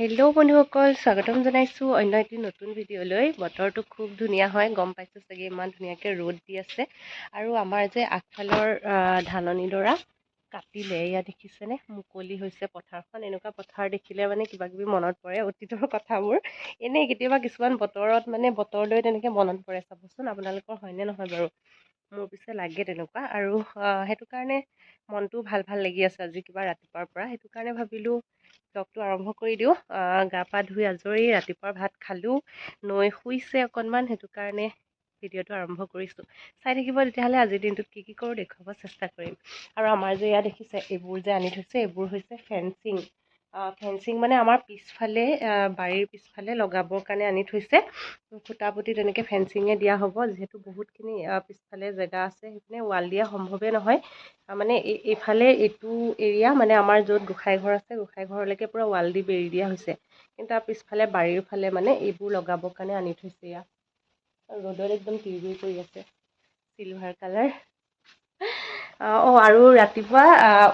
Hello' বন্ধুসকল, স্বাগতম জনাইছোঁ অন্য এটি নতুন ভিডিঅ'লৈ। বতৰটো খুব ধুনীয়া হয়, গম পাইছোঁ চাগে ইমান ধুনীয়াকৈ ৰ'দ দি আছে। আৰু আমাৰ যে আগফালৰ ধাননিডৰা কাটিলে, এয়া দেখিছেনে, মুকলি হৈছে পথাৰখন। এনেকুৱা পথাৰ দেখিলে মানে কিবা কিবি মনত পৰে অতীতৰ কথাবোৰ। এনেই কেতিয়াবা কিছুমান বতৰত মানে বতৰলৈ তেনেকৈ মনত পৰে, চাবচোন আপোনালোকৰ হয়নে নহয় বাৰু। মোৰ পিছে লাগে তেনেকুৱা, আৰু সেইটো কাৰণে মনটো ভাল ভাল লাগি আছে আজি কিবা ৰাতিপুৱাৰ পৰা। সেইটো কাৰণে ভাবিলোঁ ব্লগটো আৰম্ভ কৰি দিওঁ। গা পা ধুই আজৰি, ৰাতিপুৱাৰ ভাত খালোঁ, নৈ শুইছে অকণমান, সেইটো কাৰণে ভিডিঅ'টো আৰম্ভ কৰিছোঁ। চাই থাকিব তেতিয়াহ'লে আজিৰ দিনটোত কি কি কৰোঁ দেখুৱাব চেষ্টা কৰিম। আৰু আমাৰ যে ইয়াত দেখিছে এইবোৰ যে আনি থৈছে, এইবোৰ হৈছে ফেঞ্চিং। ফেঞ্চিং মানে আমাৰ পিছফালে বাৰীৰ পিছফালে লগাবৰ কাৰণে আনি থৈছে। খুটা পুটি তেনেকৈ ফেঞ্চিঙে দিয়া হ'ব, যিহেতু বহুতখিনি পিছফালে জেগা আছে, সেইপিনে ৱাল দিয়া সম্ভৱেই নহয়। মানে এইফালে এইটো এৰিয়া মানে আমাৰ য'ত গোঁসাই ঘৰ আছে, গোঁসাই ঘৰলৈকে পূৰা ৱাল দি বেৰি দিয়া হৈছে। কিন্তু তাৰ পিছফালে বাৰীৰ ফালে মানে এইবোৰ লগাবৰ কাৰণে আনি থৈছে। ইয়াত ৰ'দত একদম তিৰবিৰ কৰি আছে, চিলভাৰ কালাৰ। আৰু ৰাতিপুৱা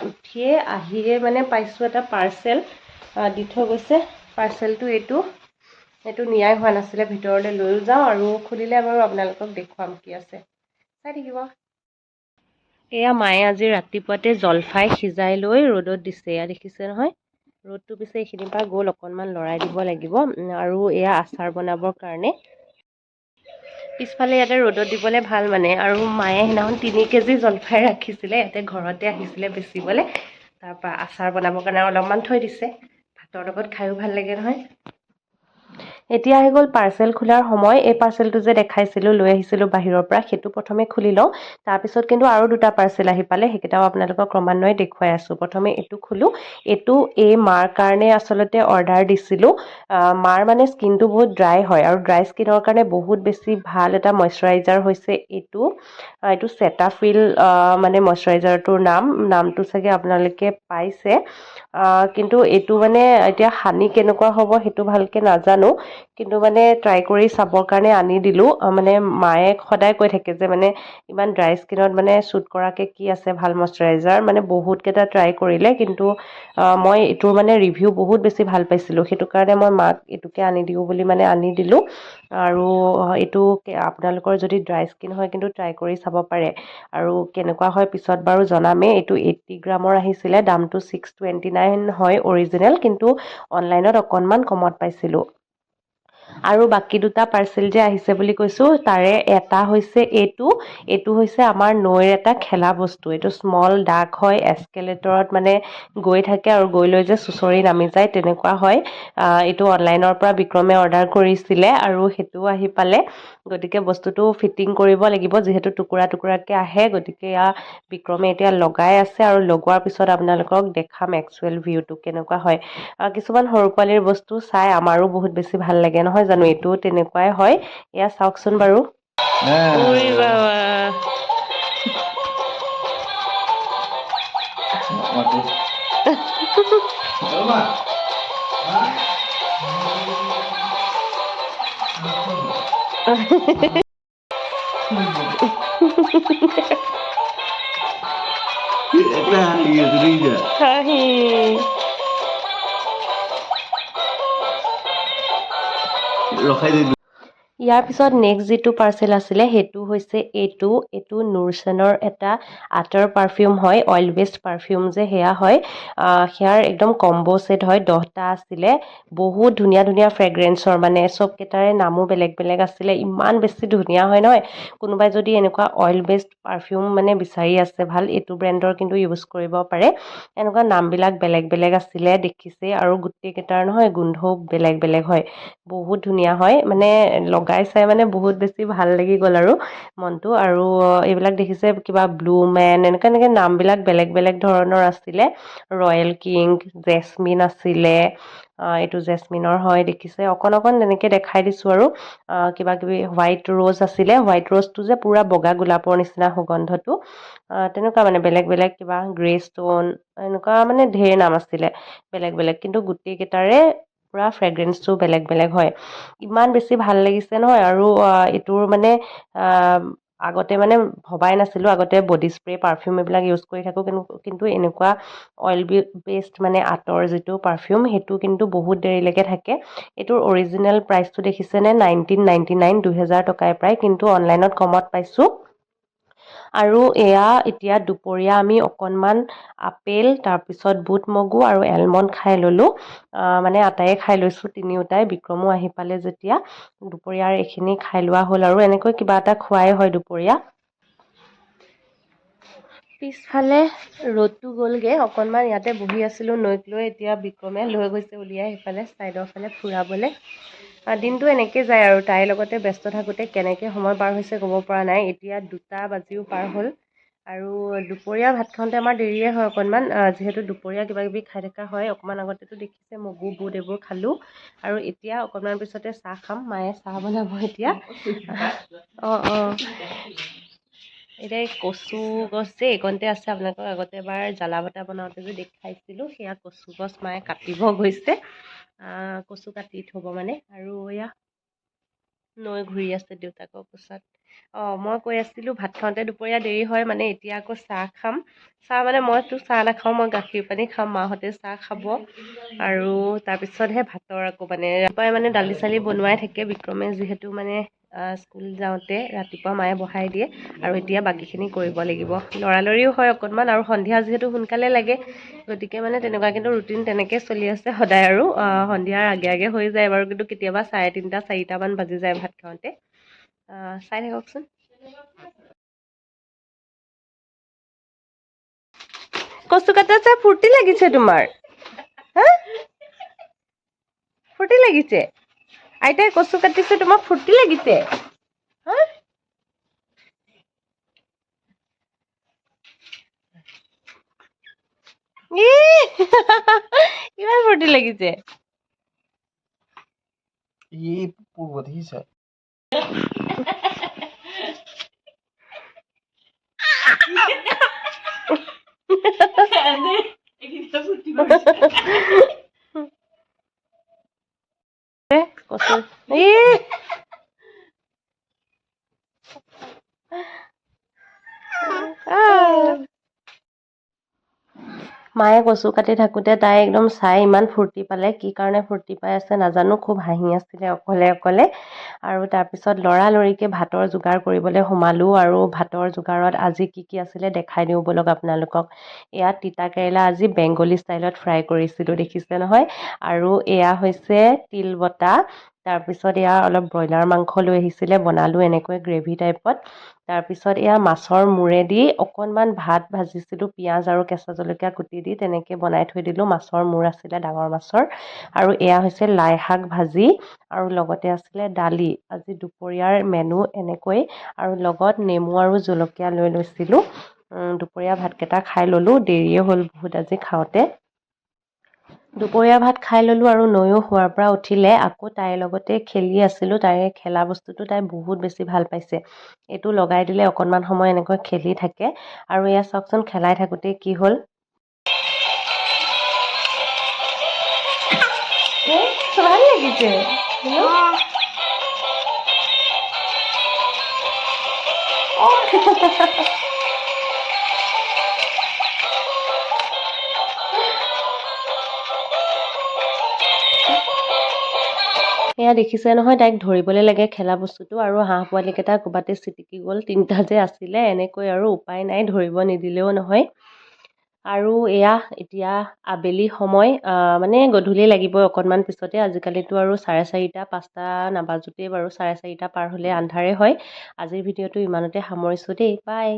উঠিয়ে আহিয়ে মানে পাইছোঁ এটা পাৰ্চেল দি থৈ গৈছে। পাৰ্চেলটো এইটো নিয়াই হোৱা নাছিলে, ভিতৰলৈ লৈও যাওঁ আৰু খুলিলে বাৰু আপোনালোকক দেখুৱাম কি আছে, চাই থাকিব। এয়া মায়ে আজি ৰাতিপুৱাতে জলফাই সিজাই লৈ ৰ'দত দিছে, এয়া দেখিছে নহয়। ৰ'দটো পিছে এইখিনিৰ পৰা গ'ল, অকণমান লৰাই দিব লাগিব। আৰু এয়া আচাৰ বনাবৰ কাৰণে পিছফালে ইয়াতে ৰ'দত দিবলৈ ভাল মানে। আৰু মায়ে সেইদিনাখন 3 কেজি জলফাই ৰাখিছিলে, ইয়াতে ঘৰতে আহিছিলে বেচিবলৈ। তাৰপৰা আচাৰ বনাবৰ কাৰণে অলপমান থৈ দিছে, ভাতৰ লগত খায়ো ভাল লাগে নহয়। এতিয়া আহি গ'ল পাৰ্চেল খোলাৰ সময়। এই পাৰ্চেলটো যে দেখাইছিলোঁ, লৈ আহিছিলোঁ বাহিৰৰ পৰা, সেইটো প্ৰথমে খুলি লওঁ। তাৰপিছত কিন্তু আৰু 2টা পাৰ্চেল আহি পালে, সেইকেইটাও আপোনালোকক ক্ৰমান্বয়ে দেখুৱাই আছোঁ। প্ৰথমে এইটো খোলোঁ। এইটো এই মাৰ কাৰণে আচলতে অৰ্ডাৰ দিছিলোঁ। মাৰ মানে স্কিনটো বহুত ড্ৰাই হয়, আৰু ড্ৰাই স্কিনৰ কাৰণে বহুত বেছি ভাল এটা মইশ্চাৰাইজাৰ হৈছে এইটো চেটাফিল মানে মইশ্চাৰাইজাৰটোৰ নামটো চাগে আপোনালোকে পাইছে। কিন্তু এইটো মানে এতিয়া সানি কেনেকুৱা হ'ব সেইটো ভালকৈ নাজানো, কিন্তু মানে ট্ৰাই কৰি চাবৰ কাৰণে আনি দিলোঁ। মানে মায়ে সদায় কৈ থাকে যে মানে ইমান ড্ৰাই স্কিনত মানে শ্বুট কৰাকৈ কি আছে ভাল মইশ্চাৰাইজাৰ, মানে বহুতকেইটা ট্ৰাই কৰিলে, কিন্তু মই এইটোৰ মানে ৰিভিউ বহুত বেছি ভাল পাইছিলোঁ। সেইটো কাৰণে মই মাক এইটোকে আনি দিওঁ বুলি মানে আনি দিলোঁ। আৰু এইটো আপোনালোকৰ যদি ড্ৰাই স্কিন হয় কিন্তু ট্ৰাই কৰি চাব পাৰে। আৰু কেনেকুৱা হয় পিছত বাৰু জনামেই। এইটো 80 গ্ৰামৰ আহিছিলে, দামটো 629 হয় অৰিজিনেল, কিন্তু অনলাইনত অকণমান কমত পাইছিলোঁ। আৰু বাকী 2টা পাৰ্চেল যে আহিছে বুলি কৈছোঁ, তাৰে এটা হৈছে এইটো হৈছে আমাৰ নৈৰ এটা খেলা বস্তু। এইটো স্মল ডাক হয়, এস্কেলেটৰত মানে গৈ থাকে আৰু গৈ লৈ যে চুঁচৰি নামি যায়, তেনেকুৱা হয়। এইটো অনলাইনৰ পৰা বিক্ৰমে অৰ্ডাৰ কৰিছিলে আৰু সেইটোও আহি পালে। গতিকে বস্তুটো ফিটিং কৰিব লাগিব, যিহেতু টুকুৰা টুকুৰাকৈ আহে। গতিকে বিক্ৰমে এতিয়া লগাই আছে, আৰু লগোৱাৰ পিছত আপোনালোকক দেখাম একচুৱেল ভিউটো কেনেকুৱা হয়। কিছুমান সৰু পোৱালীৰ বস্তু চাই আমাৰো বহুত বেছি ভাল লাগে নহয় জানো। এইটোও তেনেকুৱাই হয়, এয়া চাওকচোন বাৰু। উৰি বাবা হাঁহি ইয়াৰ পিছত নেক্সট যিটো পাৰ্চেল আছিলে সেইটো হৈছে এইটো নুৰচেনৰ এটা আটাৰ পাৰফিউম হয়, অইল বেছড পাৰফিউম যে সেয়া হয়। সেয়াৰ একদম কম্বো ছেট হয়, 10টা আছিলে। বহুত ধুনীয়া ধুনীয়া ফ্ৰেগ্ৰেন্সৰ, মানে চবকেইটাৰে নামো বেলেগ বেলেগ আছিলে। ইমান বেছি ধুনীয়া হয় নহয়। কোনোবাই যদি এনেকুৱা অইল বেছড পাৰফিউম মানে বিচাৰি আছে ভাল, এইটো ব্ৰেণ্ডৰ কিন্তু ইউজ কৰিব পাৰে। এনেকুৱা নামবিলাক বেলেগ বেলেগ আছিলে দেখিছে, আৰু গোটেইকেইটাৰ নহয় গোন্ধও বেলেগ বেলেগ হয়। বহুত ধুনীয়া হয়, মানে লগাই চাই মানে বহুত বেছি ভাল লাগি গ'ল আৰু মনটো। আৰু এইবিলাক দেখিছে কিবা ব্লু মেন, এনেকৈ নামবিলাক বেলেগ বেলেগ ধৰণৰ আছিলে। ৰয়েল কিং, জেচমিন আছিলে। এইটো জেচমিনৰ হয়, দেখিছে অকণ তেনেকৈ দেখাই দিছোঁ। আৰু কিবা কিবি হোৱাইট ৰ'জ আছিলে, হোৱাইট ৰ'জটো যে পুৰা বগা গোলাপৰ নিচিনা সুগন্ধটো। তেনেকুৱা মানে বেলেগ বেলেগ কিবা গ্ৰে ষ্টন, এনেকুৱা মানে ঢেৰ নাম আছিলে বেলেগ বেলেগ, কিন্তু গোটেইকেইটাৰে পুৰা ফ্ৰেগ্ৰেন্সটো বেলেগ বেলেগ হয়। ইমান বেছি ভাল লাগিছে নহয়। আৰু এইটোৰ মানে আগতে মানে ভবাই নাছিলোঁ, আগতে বডি স্প্ৰে পাৰফিউম এইবিলাক ইউজ কৰি থাকোঁ, কিন্তু এনেকুৱা অইল বেছড মানে আঁতৰ যিটো পাৰফিউম সেইটো কিন্তু বহুত দেৰিলৈকে থাকে। এইটোৰ অৰিজিনেল প্ৰাইচটো দেখিছেনে, 1999, 2000 টকাই প্ৰায়, কিন্তু অনলাইনত কমত পাইছোঁ। আৰু এয়া এতিয়া দুপৰীয়া আমি অকণমান আপেল, তাৰপিছত বুট মগু আৰু এলমণ্ড খাই ল'লোঁ। মানে আটায়ে খাই লৈছোঁ তিনিওটাই, বিক্ৰমো আহি পালে যেতিয়া দুপৰীয়াৰ এইখিনি খাই লোৱা হ'ল আৰু এনেকৈ কিবা এটা খোৱাই হয় দুপৰীয়া। পিছফালে ৰ'দটো গ'লগৈ, অকণমান ইয়াতে বহি আছিলোঁ নৈক লৈ, এতিয়া বিক্ৰমে লৈ গৈছে উলিয়াই সেইফালে ছাইডৰ ফালে ফুৰাবলৈ। দিনটো এনেকৈ যায় আৰু তাইৰ লগতে ব্যস্ত থাকোঁতে কেনেকৈ সময় পাৰ হৈছে ক'ব পৰা নাই। এতিয়া 2টা বাজিও পাৰ হ'ল আৰু দুপৰীয়া ভাত খাওঁতে আমাৰ দেৰিয়ে হয় অকণমান, যিহেতু দুপৰীয়া কিবা কিবি খাই থকা হয়। অকণমান আগতেতো দেখিছে মগু বুট এইবোৰ খালোঁ আৰু এতিয়া অকণমান পিছতে চাহ খাম। মায়ে চাহ বনাব এতিয়া। অঁ এতিয়া এই কচু গছ যে এইকণতে আছে, আপোনালোকক আগতে এবাৰ জ্বালা ভাতা বনাওঁতে যে দেখাইছিলোঁ, সেয়া কচু গছ মায়ে কাটিব গৈছে। কচু কাটি থ'ব মানে, আৰু এয়া নৈ ঘূৰি আছে দেউতাকৰ কোচত। মই কৈ আছিলোঁ ভাত খাওঁতে দুপৰীয়া দেৰি হয়, মানে এতিয়া আকৌ চাহ খাম। চাহ মানে মইতো চাহ নাখাওঁ, মই গাখীৰ পানী খাম, মাহঁতে চাহ খাব আৰু তাৰপিছতহে ভাতৰ আকৌ মানে ৰাতিপুৱাই মানে দালি চালি বনোৱাই থাকে বিক্ৰমে, যিহেতু মানে স্কুল যাওঁতে ৰাতিপুৱা মায়ে বহাই দিয়ে আৰু এতিয়া বাকীখিনি কৰিব লাগিব। লৰালৰিও হয় অকণমান, আৰু সন্ধিয়া যিহেতু সোনকালে লাগে, গতিকে মানে তেনেকুৱা, কিন্তু ৰুটিন তেনেকৈ চলি আছে সদায় আৰু সন্ধিয়াৰ আগে আগে হৈ যায় বাৰু, কিন্তু কেতিয়াবা 3:30, 4টামান বাজি যায় ভাত খাওঁতে। চাই থাককচোন। কচু কাটা চাই ফূৰ্তি লাগিছে তোমাৰ? হা, ফূৰ্তি লাগিছে? আইতাই কচু কাটিছে, তোমাক ফূৰ্তি লাগিছে? হা? কিমান ফূৰ্তি লাগিছে? কচু মায়ে কচু কাটি থাকোঁতে তাই একদম চাই ইমান ফূৰ্তি পালে, কি কাৰণে ফূৰ্তি পাই আছে নাজানো, খুব হাঁহি আছিলে অকলে অকলে। আৰু তাৰপিছত লৰালৰিকৈ ভাতৰ যোগাৰ কৰিবলৈ সোমালোঁ, আৰু ভাতৰ যোগাৰত আজি কি কি আছিলে দেখাই দিওঁ ব'লক আপোনালোকক। এয়া তিতা কেৰেলা আজি বেংগলী ষ্টাইলত ফ্ৰাই কৰিছিলোঁ, দেখিছে নহয়। আৰু এয়া হৈছে তিল বটা। তাৰপিছত এয়া অলপ ব্ৰইলাৰ মাংস লৈ আহিছিলে, বনালোঁ এনেকৈ গ্ৰেভি টাইপত। তাৰপিছত এয়া মাছৰ মূৰেদি অকণমান ভাত ভাজিছিলোঁ, পিঁয়াজ আৰু কেঁচা জলকীয়া কুটি দি তেনেকৈ বনাই থৈ দিলোঁ। মাছৰ মূৰ আছিলে, ডাঙৰ মাছৰ। আৰু এয়া হৈছে লাই শাক ভাজি, আৰু লগতে আছিলে দালি। আজি দুপৰীয়াৰ মেনু এনেকৈ, আৰু লগত নেমু আৰু জলকীয়া লৈ লৈছিলোঁ। দুপৰীয়া ভাতকেইটা খাই ল'লোঁ, দেৰিয়ে হ'ল বহুত আজি খাওঁতে। দুপৰীয়া ভাত খাই ল'লোঁ আৰু নৈও শোৱাৰ পৰা উঠিলে, আকৌ তাইৰ লগতে খেলি আছিলোঁ। তাইৰ খেলা বস্তুটো তাই বহুত বেছি ভাল পাইছে। এইটো লগাই দিলে অকণমান সময় এনেকৈ খেলি থাকে, আৰু এয়া চাওকচোন খেলাই থাকোঁতে কি হ'ল। ভাল লাগিছে। এয়া দেখিছে নহয়, তাইক ধৰিবলৈ লাগে খেলা বস্তুটো, আৰু হাঁহ পোৱালিকেইটা ক'ৰবাতে ছিটিকি গ'ল, 3টা যে আছিলে, এনেকৈ আৰু উপায় নাই, ধৰিব নিদিলেও নহয়। আৰু এয়া এতিয়া আবেলি সময়, মানে গধূলি লাগিবই অকণমান পিছতে। আজিকালিতো আৰু 4:30, 5টা নাবাজোতেই বাৰু, 4:30 পাৰ হ'লে আন্ধাৰে হয়। আজিৰ ভিডিঅ'টো ইমানতে সামৰিছোঁ দেই, বাই।